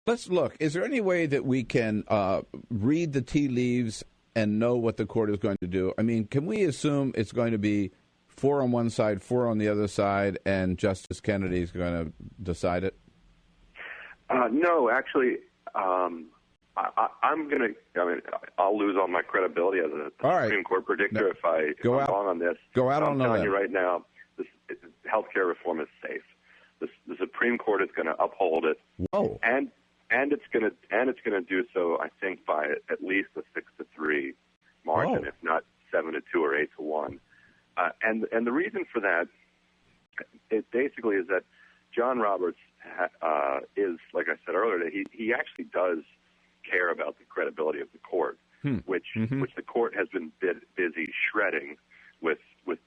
Let's look. Is there any way that we can read the tea leaves and know what the court is going to do? I mean, can we assume it's going to be 4 on one side, 4 on the other side, and Justice Kennedy is going to decide it? No, actually, I'm going to. I mean, I'll lose all my credibility as a Supreme Court predictor if I'm wrong on this. Go out on the limb. I'm telling you right now, health care reform is safe. The Supreme Court is going to uphold it. Whoa. And it's going to do so, I think, by at least a 6-3 margin, if not 7-2 or 8-1. And the reason for that, it basically is that John Roberts is, like I said earlier, that he actually does care about the credibility of the court, which the court has been busy shredding with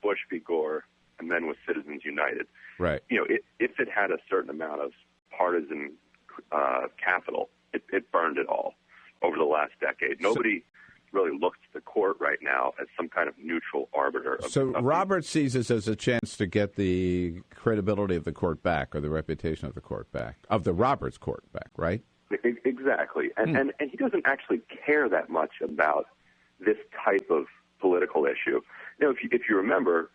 Bush v. Gore and then with Citizens United. Right. You know, if it had a certain amount of partisan capital, it burned it all over the last decade. Nobody really looks to the court right now as some kind of neutral arbiter. Roberts sees this as a chance to get the credibility of the court back, or the reputation of the court back, of the Roberts court back, right? Exactly. And he doesn't actually care that much about this type of political issue. You know, if you remember,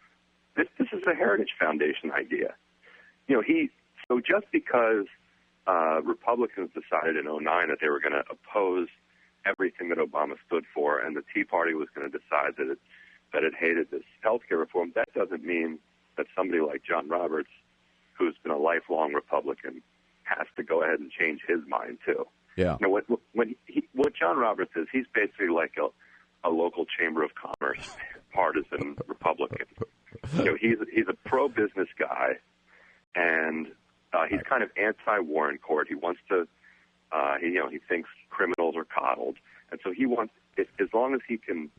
this is a Heritage Foundation idea. You know, so just because Republicans decided in 2009 that they were going to oppose everything that Obama stood for, and the Tea Party was going to decide that it hated this health care reform, that doesn't mean that somebody like John Roberts, who's been a lifelong Republican, has to go ahead and change his mind too. Yeah. You know, what John Roberts is, he's basically like a local Chamber of Commerce partisan Republican. You know, he's a pro-business guy, and he's kind of anti-Warren Court. He wants to, he thinks criminals are coddled, and so he wants, as long as he can,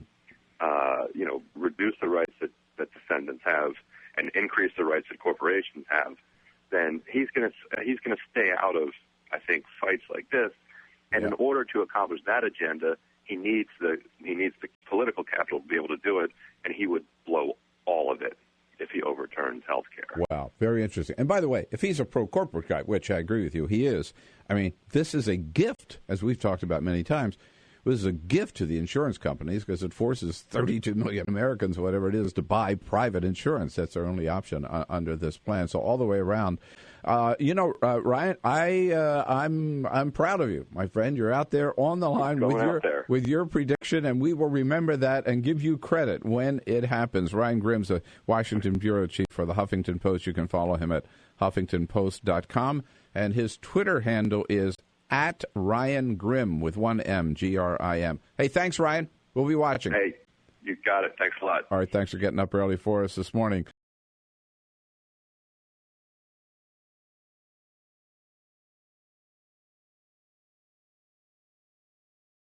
reduce the rights that defendants have and increase the rights that corporations have, then he's going to stay out of, I think, fights like this. And in order to accomplish that agenda, he needs the political capital to be able to do it, and he would blow all of it if he overturns health care. Wow, very interesting. And by the way, if he's a pro-corporate guy, which I agree with you, he is, I mean, this is a gift, as we've talked about many times. This is a gift to the insurance companies because it forces 32 million Americans, whatever it is, to buy private insurance. That's their only option under this plan. So all the way around, Ryan, I'm proud of you, my friend. You're out there on the line with your prediction, and we will remember that and give you credit when it happens. Ryan Grimm's the Washington bureau chief for the Huffington Post. You can follow him at HuffingtonPost.com, and his Twitter handle is at Ryan Grimm with one M, Grim. Hey, thanks, Ryan. We'll be watching. Hey, you got it. Thanks a lot. All right, thanks for getting up early for us this morning.